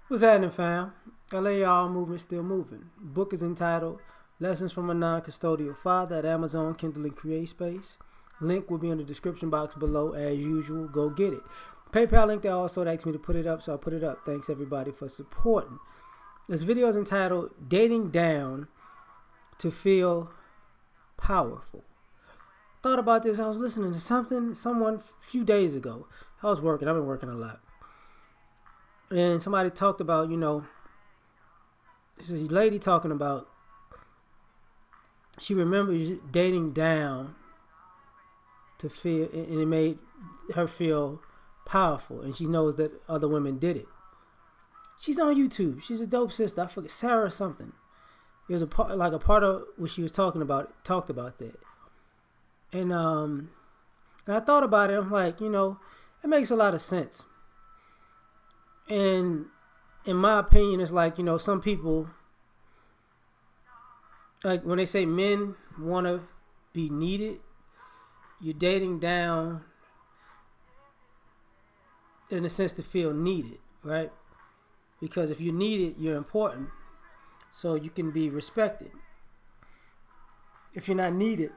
What's happening, fam? L.A.R. movement still moving. Book is entitled Lessons from a Non-Custodial Father at Amazon, Kindle, and CreateSpace. Link will be in the description box below as usual. Go get it. PayPal link there also asked me to put it up, so I put it up. Thanks everybody for supporting. This video is entitled Dating Down to Feel Powerful. Thought about this. I was listening to someone a few days ago. I was working. I've been working a lot. And somebody talked about, this is a lady talking about she remembers dating down to feel, and it made her feel powerful. And she knows that other women did it. She's on YouTube. She's a dope sister. I forget, Sarah something. It was a part of what she was talking about, talked about that. And I thought about it. I'm like, it makes a lot of sense. And in my opinion, it's like, some people, like when they say men want to be needed, you're dating down in a sense to feel needed, right? Because if you're needed, you're important, so you can be respected. If you're not needed,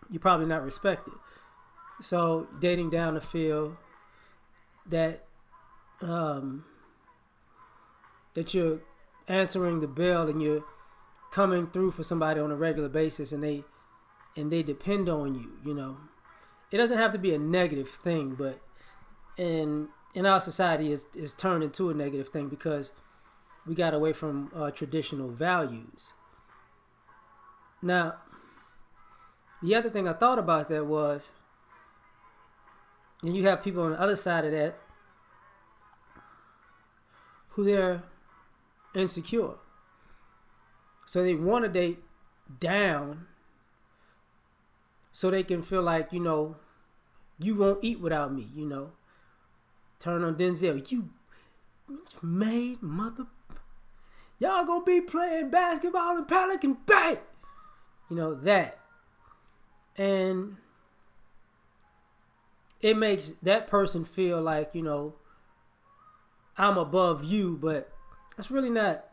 you're probably not respected. So dating down to feel that that you're answering the bell and you're coming through for somebody on a regular basis, and they depend on you. It doesn't have to be a negative thing, but in our society is turned into a negative thing because we got away from traditional values. Now, the other thing I thought about that was, and you have people on the other side of that who they're insecure. So they want to date down so they can feel like, you won't eat without me, Turn on Denzel. You made mother. Y'all gonna be playing basketball in Pelican Bay. That. And it makes that person feel like, I'm above you, but that's really not,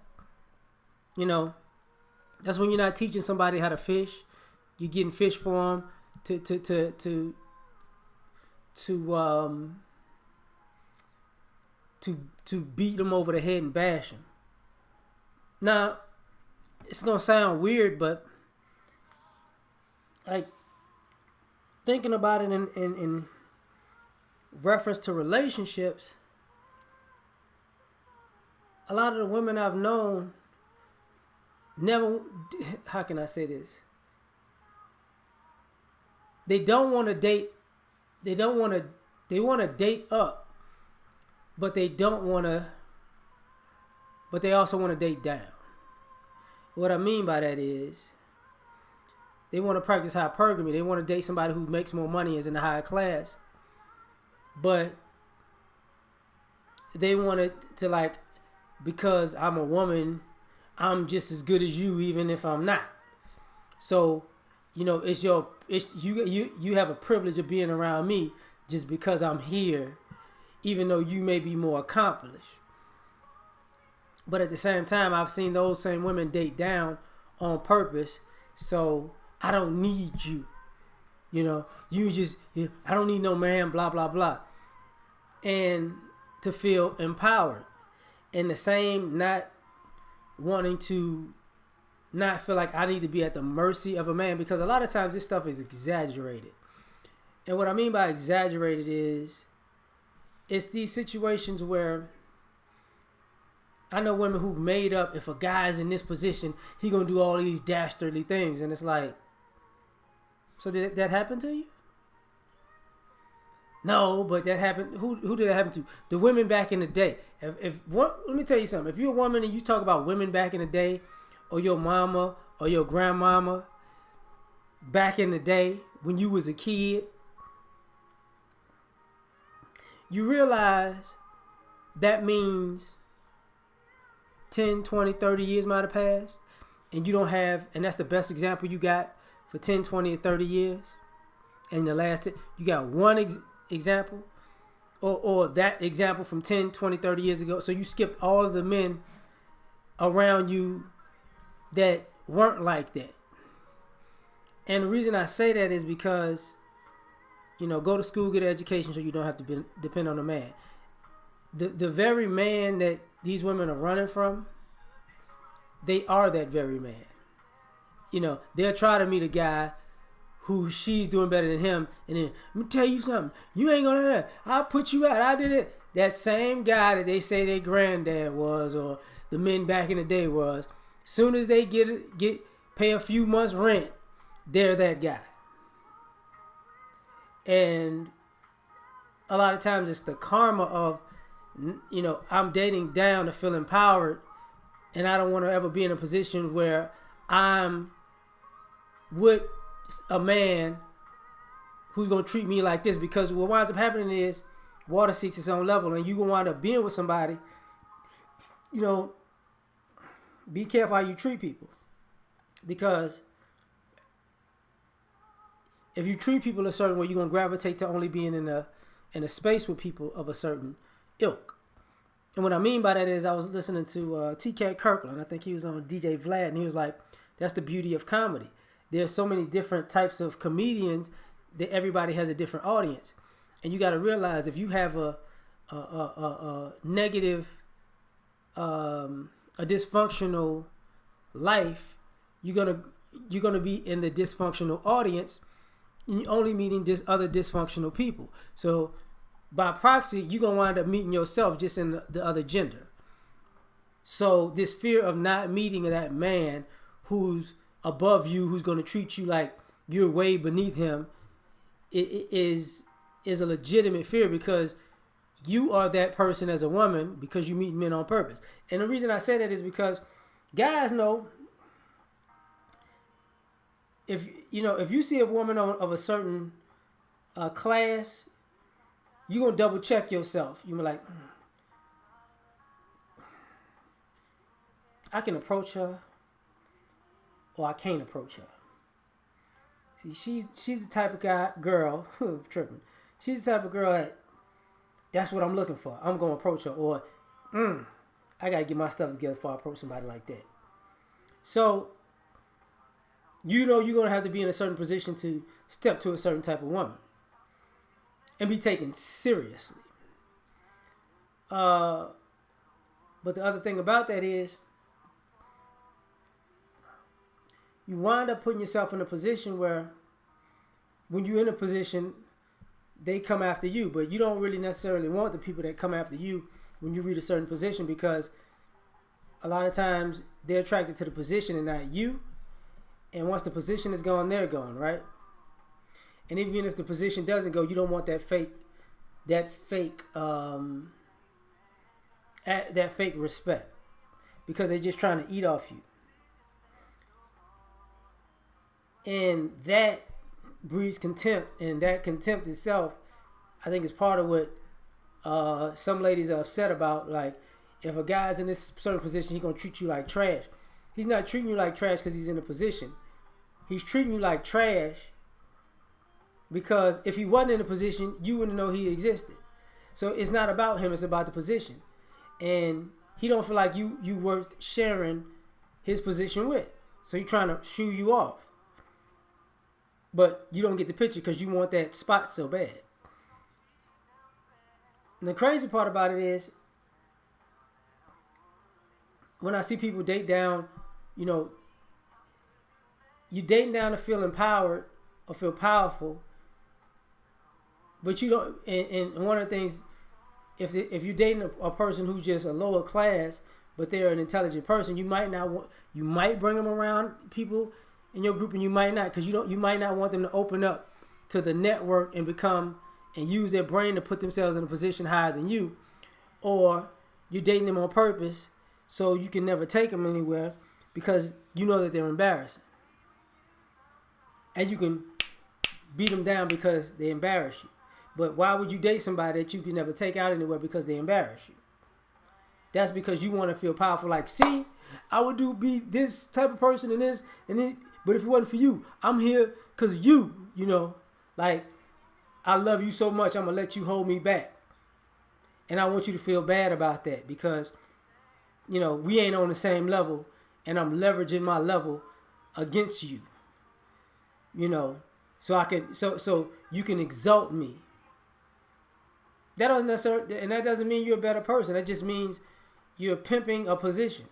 that's when you're not teaching somebody how to fish. You're getting fish for them to beat them over the head and bash them. Now, it's gonna sound weird, but like thinking about it in reference to relationships, a lot of the women I've known never, how can I say this? They don't want to date, they want to date up, but they also want to date down. What I mean by that is, they want to practice hypergamy. They want to date somebody who makes more money and is in the higher class, but they want it to, like, because I'm a woman, I'm just as good as you, even if I'm not. So, you have a privilege of being around me just because I'm here, even though you may be more accomplished. But at the same time, I've seen those same women date down on purpose. So I don't need you. I don't need no man, blah, blah, blah. And to feel empowered. And the same, not wanting to not feel like I need to be at the mercy of a man, because a lot of times this stuff is exaggerated. And what I mean by exaggerated is, it's these situations where I know women who've made up, if a guy's in this position, he gonna do all these dastardly things. And it's like, so did that happen to you? No, but that happened. Who did that happen to? The women back in the day. Let me tell you something. If you're a woman and you talk about women back in the day, or your mama or your grandmama back in the day when you was a kid, you realize that means 10, 20, 30 years might have passed, and you don't have, and that's the best example you got for 10, 20, and 30 years. And the last, you got one example. or that example from 10, 20, 30 years ago. So you skipped all of the men around you that weren't like that. And the reason I say that is because, go to school, get an education so you don't have to depend on a man. The very man that these women are running from, they are that very man. They'll try to meet a guy who she's doing better than him, and then, let me tell you something, you ain't gonna do that. I'll put you out. I did it. That same guy that they say their granddad was, or the men back in the day was, soon as they pay a few months rent, they're that guy. And a lot of times it's the karma of, I'm dating down to feel empowered, and I don't want to ever be in a position where I'm with a man who's going to treat me like this, because what winds up happening is water seeks its own level, and you're going to wind up being with somebody. Be careful how you treat people, because if you treat people a certain way, you're going to gravitate to only being in a space with people of a certain ilk. And what I mean by that is, I was listening to T.K. Kirkland. I think he was on DJ Vlad, and he was like, that's the beauty of comedy. There's so many different types of comedians that everybody has a different audience. And you got to realize, if you have a negative, a dysfunctional life, you're gonna be in the dysfunctional audience, and you're only meeting other dysfunctional people. So by proxy, you're gonna wind up meeting yourself just in the other gender. So this fear of not meeting that man who's above you, who's gonna treat you like you're way beneath him, is a legitimate fear, because you are that person as a woman, because you meet men on purpose. And the reason I say that is because guys know, if you see a woman of a certain class, you're going to double check yourself. You're like, I can approach her, or I can't approach her. See, she's the type of girl, tripping. She's the type of girl that's what I'm looking for. I'm going to approach her. Or, I got to get my stuff together before I approach somebody like that. So, you're going to have to be in a certain position to step to a certain type of woman and be taken seriously. But the other thing about that is, you wind up putting yourself in a position where, when you're in a position, they come after you, but you don't really necessarily want the people that come after you when you reach a certain position, because a lot of times they're attracted to the position and not you. And once the position is gone, they're gone, right? And even if the position doesn't go, you don't want that fake respect, because they're just trying to eat off you. And that breeds contempt, and that contempt itself, I think, is part of what some ladies are upset about. Like, if a guy's in this certain position, he's going to treat you like trash. He's not treating you like trash because he's in a position. He's treating you like trash because if he wasn't in a position, you wouldn't know he existed. So it's not about him, it's about the position. And he don't feel like you worth sharing his position with. So he's trying to shoo you off. But you don't get the picture because you want that spot so bad. And the crazy part about it is, when I see people date down, you dating down to feel empowered or feel powerful, but you don't. And one of the things, if you're dating a person who's just a lower class, but they're an intelligent person, you might bring them around people in your group, and you might not, because you might not want them to open up to the network and use their brain to put themselves in a position higher than you, or you're dating them on purpose so you can never take them anywhere because you know that they're embarrassing, and you can beat them down because they embarrass you. But why would you date somebody that you can never take out anywhere because they embarrass you? That's because you want to feel powerful. Like, see, I would be this type of person and this. But if it wasn't for you, I'm here because of you, Like, I love you so much, I'm going to let you hold me back. And I want you to feel bad about that because, we ain't on the same level and I'm leveraging my level against you. So I can so you can exalt me. That doesn't necessarily, and that doesn't mean you're a better person. That just means you're pimping a position.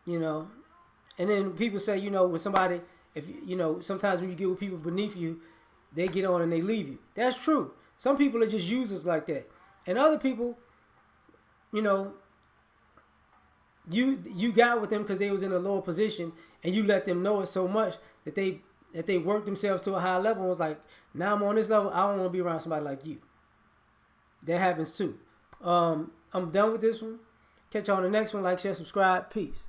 You know, and then people say, when somebody, if sometimes when you get with people beneath you, they get on and they leave you. That's true. Some people are just users like that, and other people, you know, you got with them because they was in a lower position, and you let them know it so much that they worked themselves to a high level and was like, now I'm on this level, I don't want to be around somebody like you. That happens too. I'm done with this one. Catch you on the next one. Like, share, subscribe. Peace.